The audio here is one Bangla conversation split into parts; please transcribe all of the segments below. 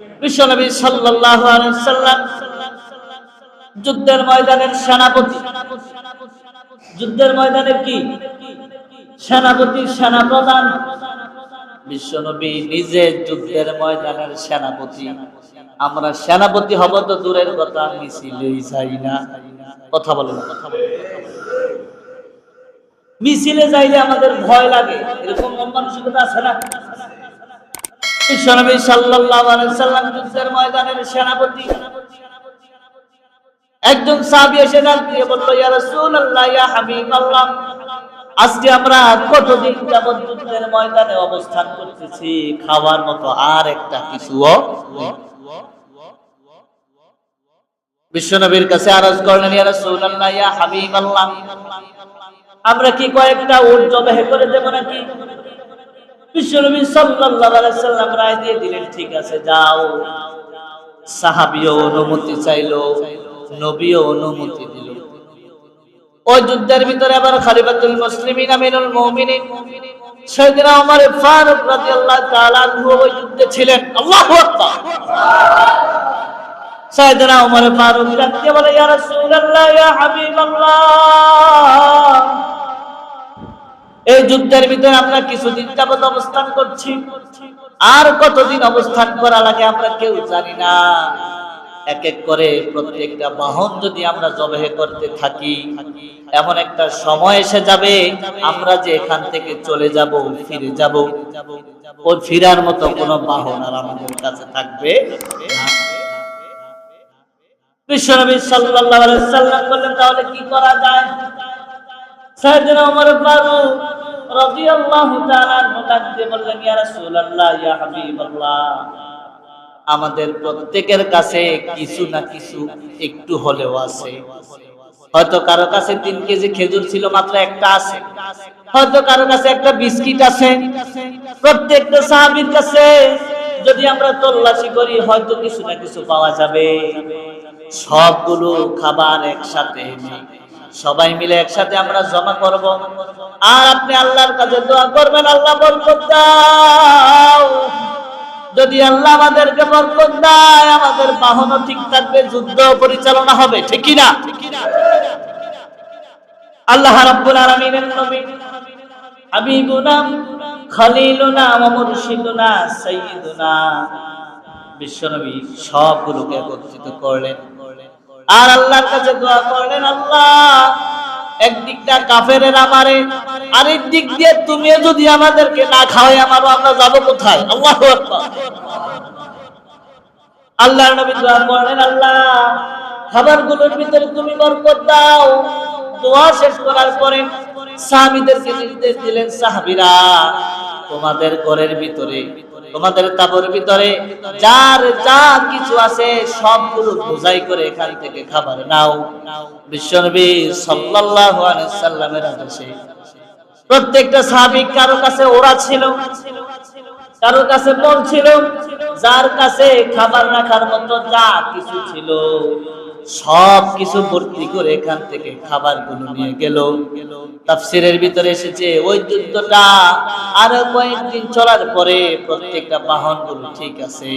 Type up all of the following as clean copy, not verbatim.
বিশ্বনবী সাল্লাল্লাহু আলাইহি ওয়াসাল্লাম যুদ্ধের ময়দানের সেনাপতি, যুদ্ধের ময়দানের কি সেনাপতি, সেনাপ্রধান। বিশ্বনবী নিজে যুদ্ধের ময়দানের সেনাপতি। আমরা সেনাপতি হব তো দূরের কথা, মিছিলেই যাই না। কথা বলেন, কথা বলেন। মিছিলে যাইলে আমাদের ভয় লাগে, এরকম মানসিকতা আছে না? বিশ্বনবী সাল্লাল্লাহু আলাইহি ওয়াসাল্লাম যুদ্ধের ময়দানের সেনাপতি। একজন সাহাবী এসে ডাক দিয়ে বলল, ইয়া রাসূলুল্লাহ, ইয়া হাবিবাল্লাহ, আজকে আমরা কতদিন যাবত যুদ্ধের ময়দানে অবস্থান করতেছি, খাওয়ার মতো আর একটা কিছুও নেই। বিশ্বনবীর কাছে আরজ করলেন, ইয়া রাসূলুল্লাহ, ইয়া হাবিবাল্লাহ, আমরা কি কয়েকটা উট জবাহ করে দেব নাকি? বিশ্বনবী সাল্লাল্লাহু আলাইহি ওয়াসাল্লাম রায় দিয়ে দিলেন, ঠিক আছে যাও। সাহাবীও অনুমতি চাইলো, নবীও অনুমতি দিল। ওই যুদ্ধের ভিতরে আবার খলিফাতুল মুসলিমিন আমিরুল মুমিনিন সাইয়েদনা ওমর ফারুক রাদিয়াল্লাহু তাআলা আনহু ওই যুদ্ধে ছিলেন। আল্লাহু আকবার। সাইয়েদনা ওমর ফারুক ডাকতে বলে, ইয়া রাসূলুল্লাহ, ইয়া হাবিবাল্লাহ, এই যুদ্ধের ভিতরে আমরা কিছুদিন যাবত অবস্থান করছি, আর কতদিন অবস্থান করা লাগে আমরা কেউ জানি না। এক এক করে প্রত্যেকটা বাহন যদি আমরা জবাহ করতে থাকি, এমন একটা সময় এসে যাবে আমরা যে এখান থেকে চলে যাব, ফিরে যাব, ওই ফিরার মতো কোনো বাহন আর আমাদের কাছে থাকবে না। বিশ্বনবী সাল্লাল্লাহু আলাইহি ওয়াসাল্লাম বললেন, তাহলে কি করা যায়? সাইয়েদনা ওমর ফারুক রাদিয়াল্লাহু তাআলা আনহু ডাকতে বললেন, ইয়া রাসূলুল্লাহ, ইয়া হাবিবাল্লাহ, আমাদের প্রত্যেকের কাছে কিছু না কিছু একটু হলেও আছে। হয়তো কারো কাছে 3 কেজি খেজুর ছিল, মাত্র একটা আছে। হয়তো কারো কাছে একটা বিস্কিট আছে। প্রত্যেকটা সাহাবীর কাছে যদি আমরা তল্লাশি করি হয়তো কিছু না কিছু পাওয়া যাবে। সবগুলো খাবার একসাথে এনে সবাই মিলে একসাথে আমরা জমা করব, আর আপনি আল্লাহর কাছে দোয়া করবেন, আল্লাহ বরকত দাও। যদি আল্লাহ আমাদেরকে বরকত দেয়, আমাদের বাহনও ঠিক থাকবে, যুদ্ধ পরিচালনা হবে, ঠিক কি না? আল্লাহ রাব্বুল আলামিনের নবী হাবিবুনা খলিলুনা ওয়া মুরশিদুনা সাইয়্যিদুনা বিশ্বনবী সবগুলোকে একত্রিত করলেন আর আল্লাহর কাছে দোয়া করলেন, আল্লাহ একদিকটা কাফেরেরা মারে, আরেক দিক দিয়ে তুমি যদি আমাদেরকে না খাওয়াই আমরা যাব কোথায়? আল্লাহু আকবার। আল্লাহর নবী দোয়া করলেন, আল্লাহ খাবারগুলোর ভিতরে তুমি বরকত দাও। দোয়া শেষ করার পরে সাহাবীদেরকে নির্দেশ দিলেন, সাহাবীরা তোমাদের ঘরের ভিতরে, তোমাদের তাঁবুর ভিতরে যার যা কিছু আছে সবগুলো বোঝাই করে এখান থেকে খাবার নাও। বিশ্বনবী সাল্লাল্লাহু আলাইহি সাল্লামের আদেশে প্রত্যেকটা সাহাবী, কারো কাছে ওরা ছিল, কারো কাছে বল ছিল, যার কাছে খাবার রাখার মতো যা কিছু ছিল সব কিছু ভর্তি করে এখান থেকে খাবারগুলো নিয়ে গেল। তাফসীরের ভিতরে এসেছে ওই যুদ্ধটা আরো কয়েকদিন চলার পরে প্রত্যেকটা বাহনগুলো ঠিক আছে।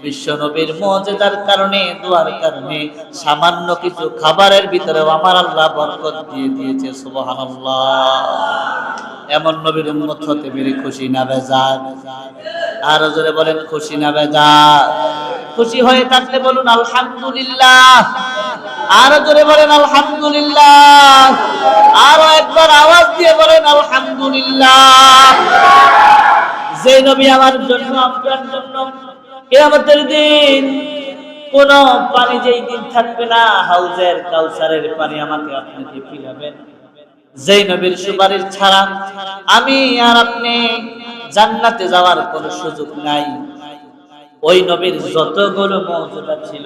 বিশ্বনবীর মুজিজার কারণে, দোয়ার কারণে সামান্য কিছু খাবারের ভিতরে আমার আল্লাহ বরকত দিয়ে দিয়েছে। সুবহানাল্লাহ। এমন নবীর উম্মত হতে পেরে খুশি না বেজার? আর জোরে বলেন, খুশি না বেজার? খুশি হয়ে থাকলে বলুন আলহামদুলিল্লাহ। আরো জোরে বলেন আলহামদুলিল্লাহ। আরো একবার আওয়াজ দিয়ে বলেন আলহামদুলিল্লাহ। যে নবী আমার জন্য, আপনার জন্য কিয়ামতের দিন কোন পানি যেই দিন থাকবে না, হাউজের কাউসারের পানি আমাকে আপনাকে পিলাবেন, যেই নবীর সুপারিশ ছাড়া আমি আর আপনি জান্নাতে যাওয়ার কোনো সুযোগ নাই। ওই নবীর যতগুলো মুজিজা ছিল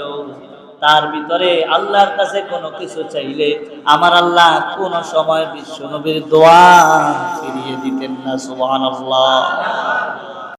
তার ভিতরে আল্লাহর কাছে কোনো কিছু চাইলে আমার আল্লাহ কোন সময় বিশ্ব নবীর দোয়া ফিরিয়ে দিতেন না। সুবহানাল্লাহ।